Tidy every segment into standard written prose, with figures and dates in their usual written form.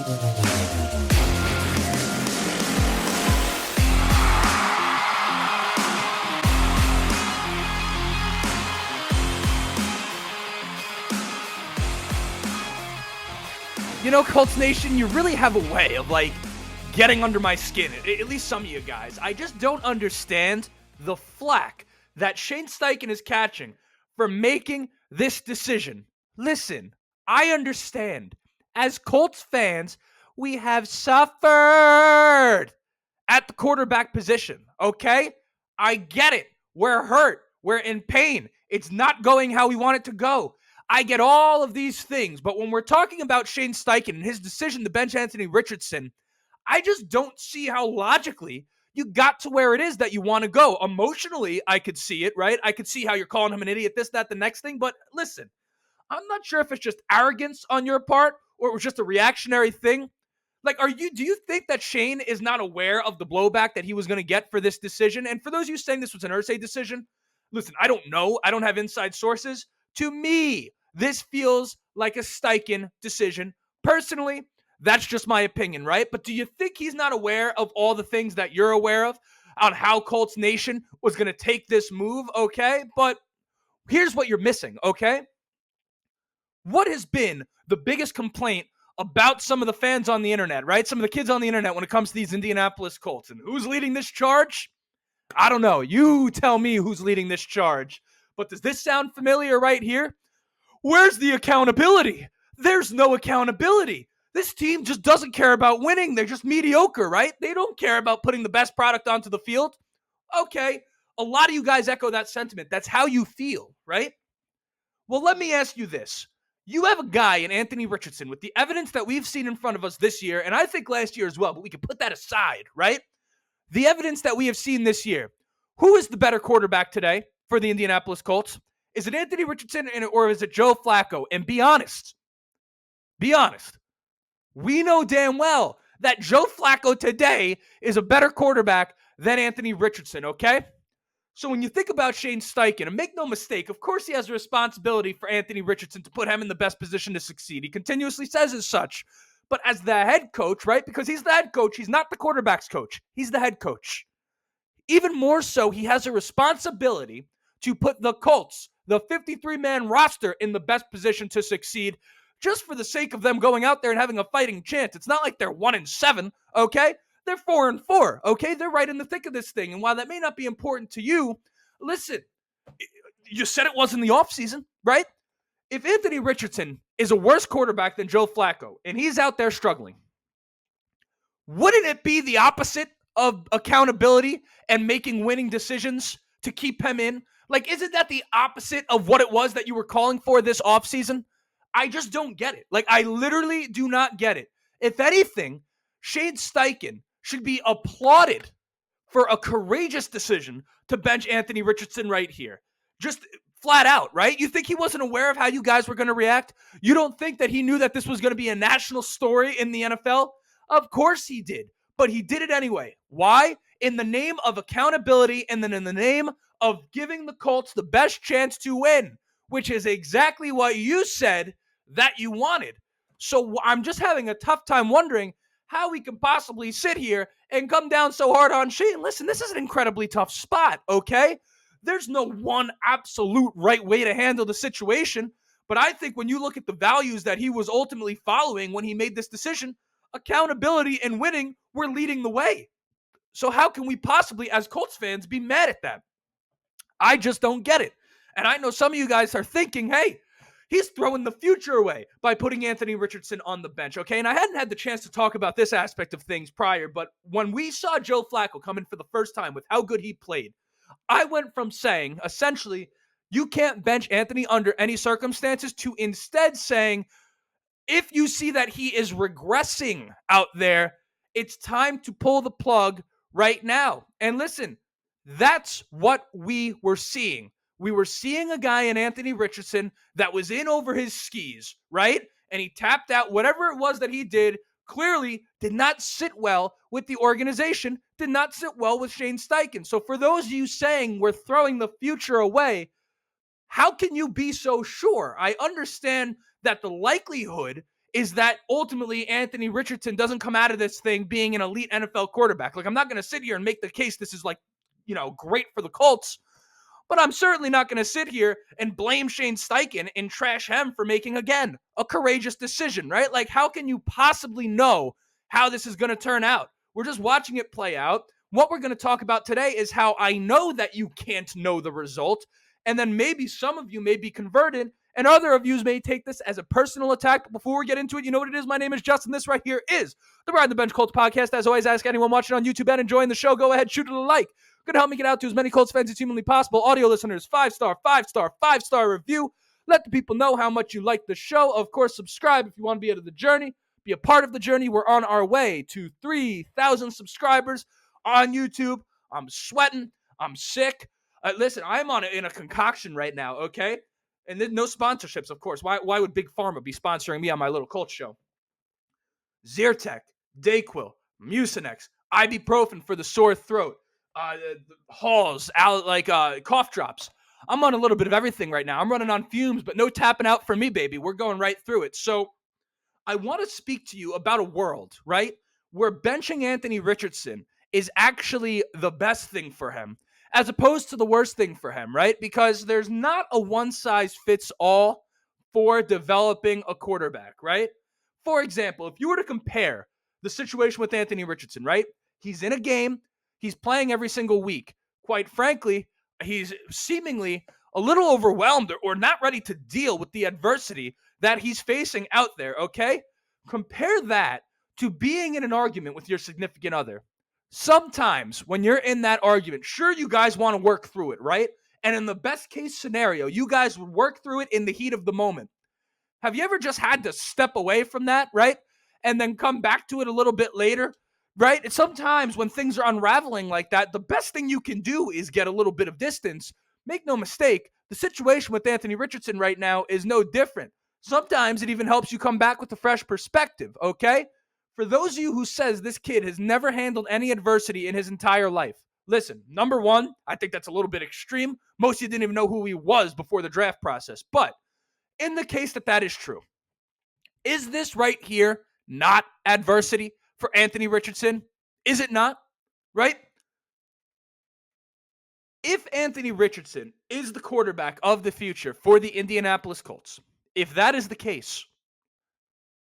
You know, Colts Nation, you really have a way of, getting under my skin, at least some of you guys. I just don't understand the flack that Shane Steichen is catching for making this decision. Listen, I understand. As Colts fans, we have suffered at the quarterback position, okay? I get it. We're hurt. We're in pain. It's not going how we want it to go. I get all of these things, but when we're talking about Shane Steichen and his decision to bench Anthony Richardson, I just don't see how logically you got to where it is that you want to go. Emotionally, I could see it, right? I could see how you're calling him an idiot, this, that, the next thing, but listen, I'm not sure if it's just arrogance on your part or it was just a reactionary thing. Do you think that Shane is not aware of the blowback that he was going to get for this decision? And for those of you saying this was an Irsay decision, listen, I don't know. I don't have inside sources. To me, this feels like a Steichen decision. Personally, that's just my opinion, right? But do you think he's not aware of all the things that you're aware of on how Colts Nation was going to take this move, okay? But here's what you're missing, okay? What has been the biggest complaint about some of the fans on the internet, right? Some of the kids on the internet when it comes to these Indianapolis Colts. And who's leading this charge? I don't know. You tell me who's leading this charge. But does this sound familiar right here? Where's the accountability? There's no accountability. This team just doesn't care about winning. They're just mediocre, right? They don't care about putting the best product onto the field. Okay, a lot of you guys echo that sentiment. That's how you feel, right? Well, let me ask you this. You have a guy in Anthony Richardson with the evidence that we've seen in front of us this year, and I think last year as well, but we can put that aside, right? The evidence that we have seen this year. Who is the better quarterback today for the Indianapolis Colts? Is it Anthony Richardson or is it Joe Flacco? And be honest. Be honest. We know damn well that Joe Flacco today is a better quarterback than Anthony Richardson, okay? So when you think about Shane Steichen, and make no mistake, of course he has a responsibility for Anthony Richardson to put him in the best position to succeed. He continuously says as such. But as the head coach, right, because he's the head coach, he's not the quarterback's coach. He's the head coach. Even more so, he has a responsibility to put the Colts, the 53-man roster, in the best position to succeed, just for the sake of them going out there and having a fighting chance. It's not like they're 1-7, okay? They're 4-4, okay? They're right in the thick of this thing. And while that may not be important to you, listen, you said it was in the offseason, right? If Anthony Richardson is a worse quarterback than Joe Flacco, and he's out there struggling, wouldn't it be the opposite of accountability and making winning decisions to keep him in? Isn't that the opposite of what it was that you were calling for this offseason? I just don't get it. I literally do not get it. If anything, Shane Steichen should be applauded for a courageous decision to bench Anthony Richardson right here. Just flat out, right? You think he wasn't aware of how you guys were going to react? You don't think that he knew that this was going to be a national story in the NFL? Of course he did, but he did it anyway. Why? In the name of accountability and then in the name of giving the Colts the best chance to win, which is exactly what you said that you wanted. So I'm just having a tough time wondering how we can possibly sit here and come down so hard on Shane. Listen, this is an incredibly tough spot, okay? There's no one absolute right way to handle the situation, but I think when you look at the values that he was ultimately following when he made this decision, accountability and winning were leading the way. So how can we possibly, as Colts fans, be mad at that? I just don't get it. And I know some of you guys are thinking, hey, he's throwing the future away by putting Anthony Richardson on the bench, okay? And I hadn't had the chance to talk about this aspect of things prior, but when we saw Joe Flacco come in for the first time with how good he played, I went from saying, essentially, you can't bench Anthony under any circumstances to instead saying, if you see that he is regressing out there, it's time to pull the plug right now. And listen, that's what we were seeing. We were seeing a guy in Anthony Richardson that was in over his skis, right? And he tapped out. Whatever it was that he did clearly did not sit well with the organization, did not sit well with Shane Steichen. So for those of you saying we're throwing the future away, how can you be so sure? I understand that the likelihood is that ultimately Anthony Richardson doesn't come out of this thing being an elite NFL quarterback. Like, I'm not going to sit here and make the case this is like, great for the Colts, but I'm certainly not going to sit here and blame Shane Steichen and trash him for making, again, a courageous decision, right? Like, how can you possibly know how this is going to turn out? We're just watching it play out. What we're going to talk about today is how I know that you can't know the result, and then maybe some of you may be converted, and other of you may take this as a personal attack. But before we get into it, you know what it is? My name is Justin. This right here is the Ride the Bench Colts podcast. As always, ask anyone watching on YouTube and enjoying the show, go ahead, shoot it a like. Going to help me get out to as many Colts fans as humanly possible. Audio listeners, 5-star, 5-star, 5-star review. Let the people know how much you like the show. Of course, subscribe if you want to be out of the journey. Be a part of the journey. We're on our way to 3,000 subscribers on YouTube. I'm sweating. I'm sick. Listen, I'm in a concoction right now, okay? And then no sponsorships, of course. Why would Big Pharma be sponsoring me on my little Colts show? Zyrtec, Dayquil, Mucinex, ibuprofen for the sore throat, Halls, cough drops. I'm on a little bit of everything right now. I'm running on fumes, but no tapping out for me, baby. We're going right through it. So I want to speak to you about a world, right, where benching Anthony Richardson is actually the best thing for him, as opposed to the worst thing for him, right? Because there's not a one-size-fits-all for developing a quarterback, right? For example, if you were to compare the situation with Anthony Richardson, right? He's in a game. He's playing every single week. Quite frankly, he's seemingly a little overwhelmed or not ready to deal with the adversity that he's facing out there, okay? Compare that to being in an argument with your significant other. Sometimes when you're in that argument, sure, you guys want to work through it, right? And in the best case scenario, you guys would work through it in the heat of the moment. Have you ever just had to step away from that, right? And then come back to it a little bit later, right? And sometimes when things are unraveling like that, the best thing you can do is get a little bit of distance. Make no mistake, the situation with Anthony Richardson right now is no different. Sometimes it even helps you come back with a fresh perspective, okay? For those of you who says this kid has never handled any adversity in his entire life, listen, number one, I think that's a little bit extreme. Most of you didn't even know who he was before the draft process. But in the case that is true, is this right here not adversity for Anthony Richardson? Is it not? Right? If Anthony Richardson is the quarterback of the future for the Indianapolis Colts, if that is the case,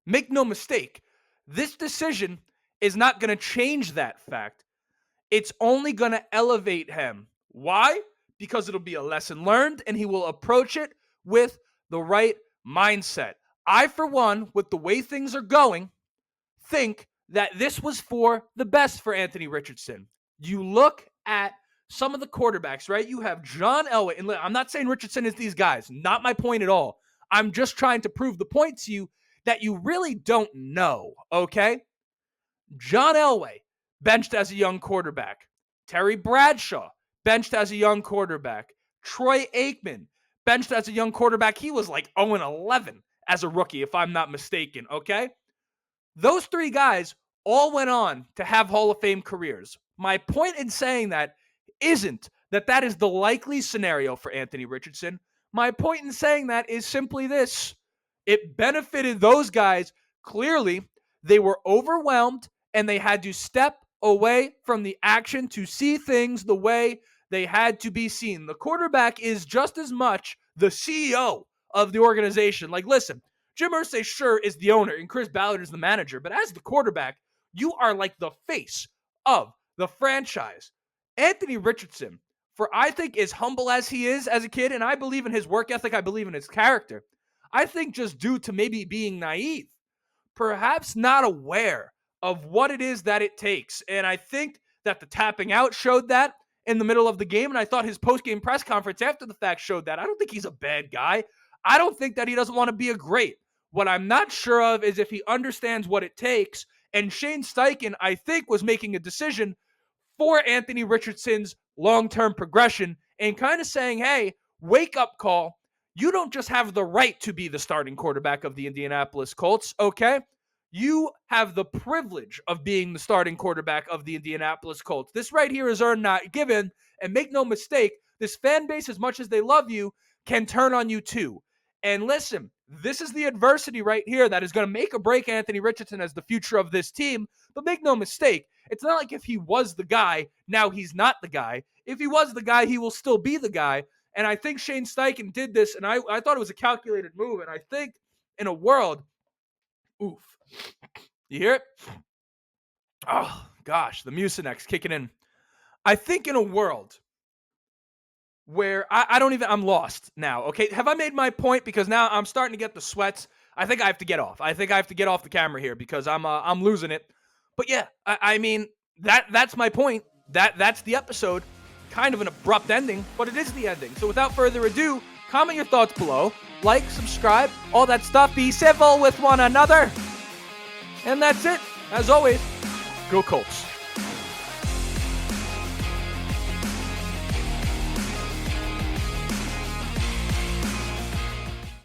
make no mistake, this decision is not going to change that fact. It's only going to elevate him. Why? Because it'll be a lesson learned and he will approach it with the right mindset. I, for one, with the way things are going, think that this was for the best for Anthony Richardson. You look at some of the quarterbacks, right? You have John Elway, and I'm not saying Richardson is these guys, not my point at all. I'm just trying to prove the point to you that you really don't know, okay? John Elway, benched as a young quarterback. Terry Bradshaw, benched as a young quarterback. Troy Aikman, benched as a young quarterback. He was like 0-11 as a rookie, if I'm not mistaken, okay? Those three guys all went on to have Hall of Fame careers. My point in saying that isn't that is the likely scenario for Anthony Richardson. My point in saying that is simply this. It benefited those guys. Clearly, they were overwhelmed and they had to step away from the action to see things the way they had to be seen. The quarterback is just as much the CEO of the organization. Like, listen, Jim Irsay sure is the owner and Chris Ballard is the manager, but as the quarterback, you are like the face of the franchise. Anthony Richardson, for I think as humble as he is as a kid, and I believe in his work ethic, I believe in his character, I think just due to maybe being naive, perhaps not aware of what it is that it takes. And I think that the tapping out showed that in the middle of the game, and I thought his post-game press conference after the fact showed that. I don't think he's a bad guy. I don't think that he doesn't want to be a great. What I'm not sure of is if he understands what it takes, and Shane Steichen, I think, was making a decision for Anthony Richardson's long-term progression and kind of saying, hey, wake-up call. You don't just have the right to be the starting quarterback of the Indianapolis Colts, okay? You have the privilege of being the starting quarterback of the Indianapolis Colts. This right here is earned, not given. And make no mistake, this fan base, as much as they love you, can turn on you too. And listen, this is the adversity right here that is going to make or break Anthony Richardson as the future of this team. But make no mistake, it's not like if he was the guy, now he's not the guy. If he was the guy, he will still be the guy. And I think Shane Steichen did this, and I thought it was a calculated move. And I think in a world, oof, you hear it? Oh, gosh, the Mucinex kicking in. I think in a world where I'm lost now, okay? Have I made my point? Because now I'm starting to get the sweats. I think I have to get off. I think I have to get off the camera here because I'm losing it. But yeah, I mean, that's my point. That's the episode. Kind of an abrupt ending, but it is the ending. So without further ado, comment your thoughts below. Like, subscribe, all that stuff. Be civil with one another. And that's it. As always, go Colts.